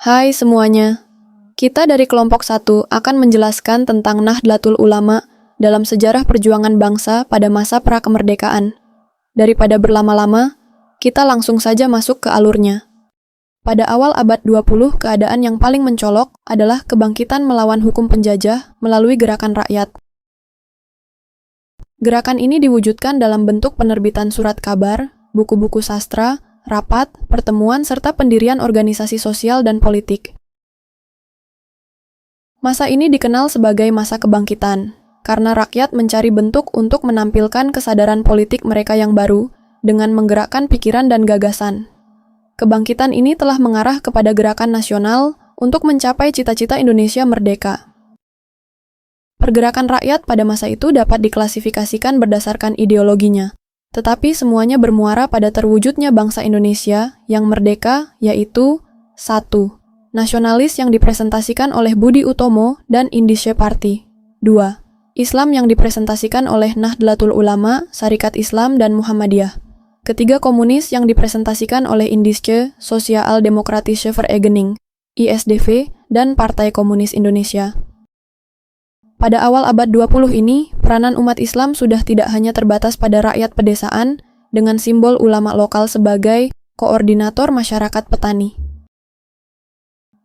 Hai semuanya, kita dari kelompok 1 akan menjelaskan tentang Nahdlatul Ulama dalam sejarah perjuangan bangsa pada masa pra-kemerdekaan. Daripada berlama-lama, kita langsung saja masuk ke alurnya. Pada awal abad 20, keadaan yang paling mencolok adalah kebangkitan melawan hukum penjajah melalui gerakan rakyat. Gerakan ini diwujudkan dalam bentuk penerbitan surat kabar, buku-buku sastra, rapat, pertemuan, serta pendirian organisasi sosial dan politik. Masa ini dikenal sebagai masa kebangkitan, karena rakyat mencari bentuk untuk menampilkan kesadaran politik mereka yang baru dengan menggerakkan pikiran dan gagasan. Kebangkitan ini telah mengarah kepada gerakan nasional untuk mencapai cita-cita Indonesia merdeka. Pergerakan rakyat pada masa itu dapat diklasifikasikan berdasarkan ideologinya, tetapi semuanya bermuara pada terwujudnya bangsa Indonesia yang merdeka, yaitu 1. Nasionalis yang dipresentasikan oleh Budi Utomo dan Indische Party. 2. Islam yang dipresentasikan oleh Nahdlatul Ulama, Sarekat Islam, dan Muhammadiyah. Ketiga, komunis yang dipresentasikan oleh Indische Soziaal-Demokratische Vereniging, ISDV, dan Partai Komunis Indonesia. Pada awal abad 20 ini, peranan umat Islam sudah tidak hanya terbatas pada rakyat pedesaan dengan simbol ulama lokal sebagai koordinator masyarakat petani.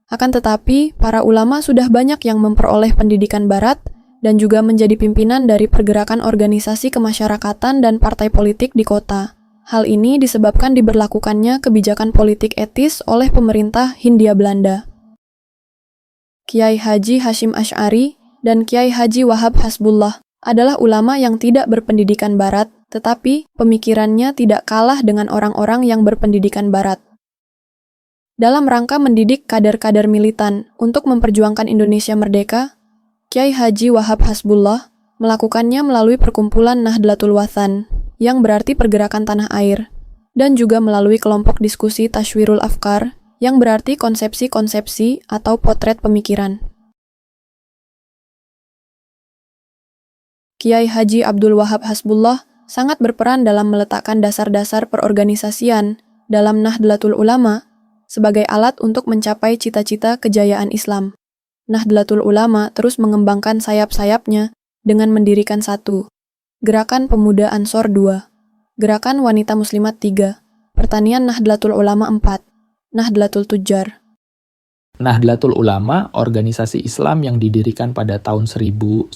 Akan tetapi, para ulama sudah banyak yang memperoleh pendidikan barat dan juga menjadi pimpinan dari pergerakan organisasi kemasyarakatan dan partai politik di kota. Hal ini disebabkan diberlakukannya kebijakan politik etis oleh pemerintah Hindia Belanda. Kiai Haji Hasyim Asy'ari dan Kiai Haji Wahab Hasbullah adalah ulama yang tidak berpendidikan barat, tetapi pemikirannya tidak kalah dengan orang-orang yang berpendidikan barat. Dalam rangka mendidik kader-kader militan untuk memperjuangkan Indonesia merdeka, Kiai Haji Wahab Hasbullah melakukannya melalui perkumpulan Nahdlatul Wathan, yang berarti pergerakan tanah air, dan juga melalui kelompok diskusi Tashwirul Afkar, yang berarti konsepsi-konsepsi atau potret pemikiran. Kiai Haji Abdul Wahab Hasbullah sangat berperan dalam meletakkan dasar-dasar perorganisasian dalam Nahdlatul Ulama sebagai alat untuk mencapai cita-cita kejayaan Islam. Nahdlatul Ulama terus mengembangkan sayap-sayapnya dengan mendirikan 1. Gerakan Pemuda Ansor 2, Gerakan Wanita Muslimat 3, Pertanian Nahdlatul Ulama 4, Nahdlatul Tujjar. Nahdlatul Ulama, organisasi Islam yang didirikan pada tahun 1926,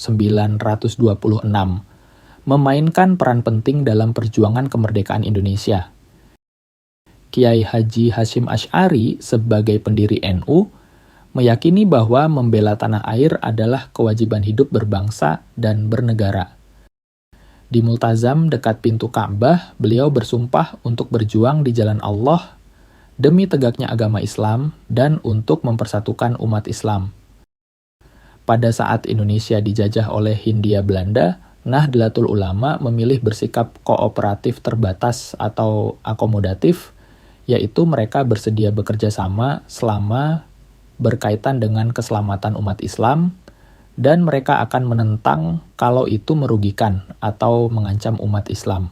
memainkan peran penting dalam perjuangan kemerdekaan Indonesia. Kiai Haji Hasyim Asy'ari sebagai pendiri NU meyakini bahwa membela tanah air adalah kewajiban hidup berbangsa dan bernegara. Di Multazam dekat pintu Ka'bah, beliau bersumpah untuk berjuang di jalan Allah demi tegaknya agama Islam dan untuk mempersatukan umat Islam. Pada saat Indonesia dijajah oleh Hindia Belanda, Nahdlatul Ulama memilih bersikap kooperatif terbatas atau akomodatif, yaitu mereka bersedia bekerja sama selama berkaitan dengan keselamatan umat Islam, dan mereka akan menentang kalau itu merugikan atau mengancam umat Islam.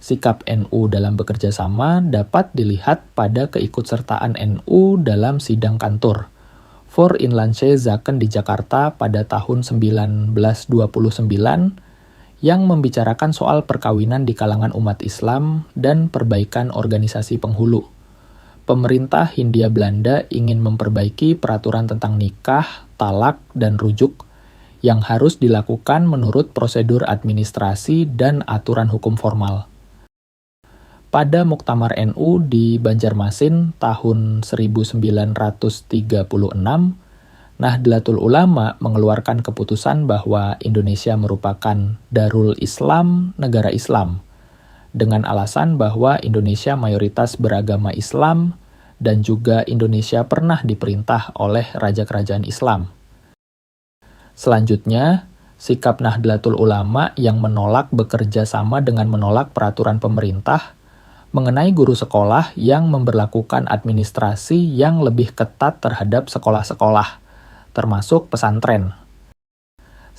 Sikap NU dalam bekerja sama dapat dilihat pada keikutsertaan NU dalam sidang kantor Inlandse Zaken di Jakarta pada tahun 1929 yang membicarakan soal perkawinan di kalangan umat Islam dan perbaikan organisasi penghulu. Pemerintah Hindia Belanda ingin memperbaiki peraturan tentang nikah, talak, dan rujuk yang harus dilakukan menurut prosedur administrasi dan aturan hukum formal. Pada Muktamar NU di Banjarmasin tahun 1936, Nahdlatul Ulama mengeluarkan keputusan bahwa Indonesia merupakan Darul Islam, negara Islam, dengan alasan bahwa Indonesia mayoritas beragama Islam dan juga Indonesia pernah diperintah oleh raja kerajaan Islam. Selanjutnya, sikap Nahdlatul Ulama yang menolak bekerja sama dengan menolak peraturan pemerintah mengenai guru sekolah yang memberlakukan administrasi yang lebih ketat terhadap sekolah-sekolah, termasuk pesantren.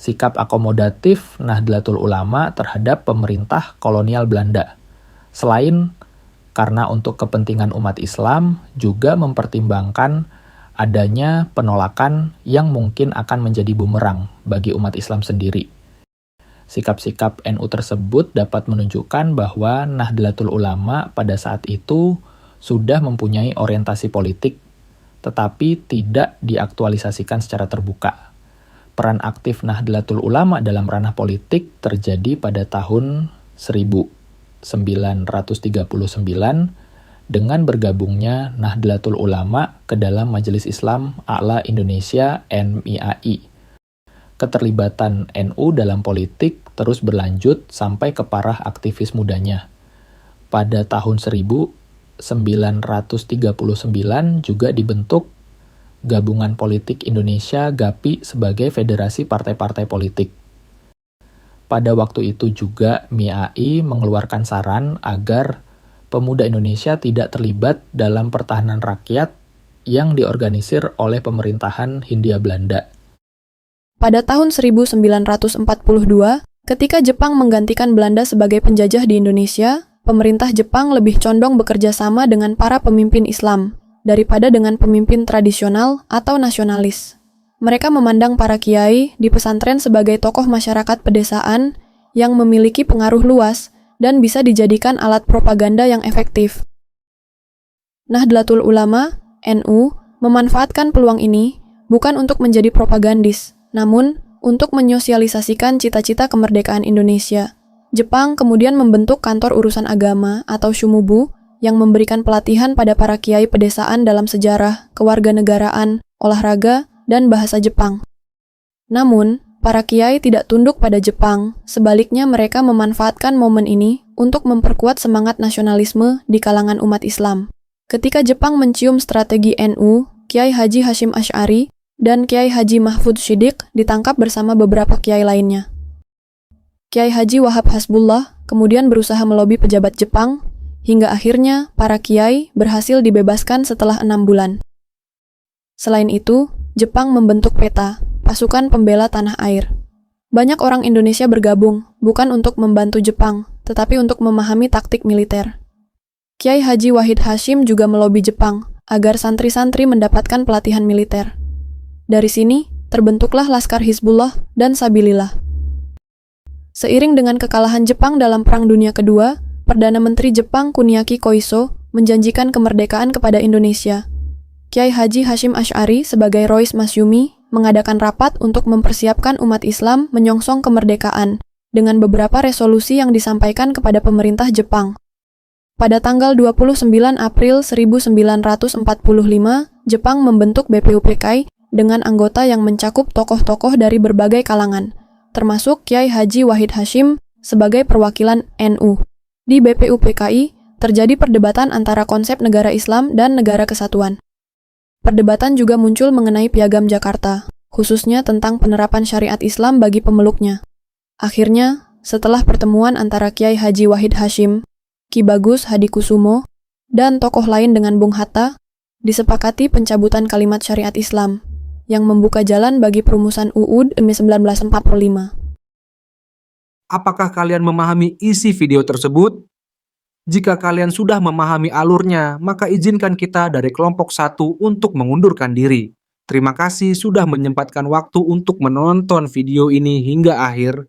Sikap akomodatif Nahdlatul Ulama terhadap pemerintah kolonial Belanda. Selain karena untuk kepentingan umat Islam juga mempertimbangkan adanya penolakan yang mungkin akan menjadi bumerang bagi umat Islam sendiri. Sikap-sikap NU tersebut dapat menunjukkan bahwa Nahdlatul Ulama pada saat itu sudah mempunyai orientasi politik, tetapi tidak diaktualisasikan secara terbuka. Peran aktif Nahdlatul Ulama dalam ranah politik terjadi pada tahun 1939 dengan bergabungnya Nahdlatul Ulama ke dalam Majelis Islam A'la Indonesia (MIAI). Keterlibatan NU dalam politik terus berlanjut sampai ke parah aktivis mudanya. Pada tahun 1939 juga dibentuk Gabungan Politik Indonesia (GAPI) sebagai federasi partai-partai politik. Pada waktu itu juga MIAI mengeluarkan saran agar pemuda Indonesia tidak terlibat dalam pertahanan rakyat yang diorganisir oleh pemerintahan Hindia Belanda. Pada tahun 1942, ketika Jepang menggantikan Belanda sebagai penjajah di Indonesia, pemerintah Jepang lebih condong bekerja sama dengan para pemimpin Islam daripada dengan pemimpin tradisional atau nasionalis. Mereka memandang para kiai di pesantren sebagai tokoh masyarakat pedesaan yang memiliki pengaruh luas dan bisa dijadikan alat propaganda yang efektif. Nahdlatul Ulama, NU, memanfaatkan peluang ini bukan untuk menjadi propagandis, namun untuk menyosialisasikan cita-cita kemerdekaan Indonesia. Jepang kemudian membentuk kantor urusan agama atau Shumubu yang memberikan pelatihan pada para kiai pedesaan dalam sejarah, kewarganegaraan, olahraga, dan bahasa Jepang. Namun, para kiai tidak tunduk pada Jepang, sebaliknya mereka memanfaatkan momen ini untuk memperkuat semangat nasionalisme di kalangan umat Islam. Ketika Jepang mencium strategi NU, Kiai Haji Hashim Asy'ari dan Kiai Haji Mahfud Shiddiq ditangkap bersama beberapa kiai lainnya. Kiai Haji Wahab Hasbullah kemudian berusaha melobi pejabat Jepang, hingga akhirnya para kiai berhasil dibebaskan setelah 6 bulan. Selain itu, Jepang membentuk PETA, Pasukan Pembela Tanah Air. Banyak orang Indonesia bergabung, bukan untuk membantu Jepang, tetapi untuk memahami taktik militer. Kiai Haji Wahid Hashim juga melobi Jepang agar santri-santri mendapatkan pelatihan militer. Dari sini, terbentuklah Laskar Hizbullah dan Sabilillah. Seiring dengan kekalahan Jepang dalam Perang Dunia Kedua, Perdana Menteri Jepang Kuniaki Koiso menjanjikan kemerdekaan kepada Indonesia. Kiai Haji Hashim Asy'ari sebagai Rois Masyumi mengadakan rapat untuk mempersiapkan umat Islam menyongsong kemerdekaan dengan beberapa resolusi yang disampaikan kepada pemerintah Jepang. Pada tanggal 29 April 1945, Jepang membentuk BPUPKI dengan anggota yang mencakup tokoh-tokoh dari berbagai kalangan, termasuk Kiai Haji Wahid Hashim sebagai perwakilan NU. Di BPUPKI, terjadi perdebatan antara konsep negara Islam dan negara kesatuan. Perdebatan juga muncul mengenai Piagam Jakarta, khususnya tentang penerapan syariat Islam bagi pemeluknya. Akhirnya, setelah pertemuan antara Kiai Haji Wahid Hashim, Ki Bagus Hadikusumo, dan tokoh lain dengan Bung Hatta, disepakati pencabutan kalimat syariat Islam, yang membuka jalan bagi perumusan UUD 1945. Apakah kalian memahami isi video tersebut? Jika kalian sudah memahami alurnya, maka izinkan kita dari kelompok 1 untuk mengundurkan diri. Terima kasih sudah menyempatkan waktu untuk menonton video ini hingga akhir.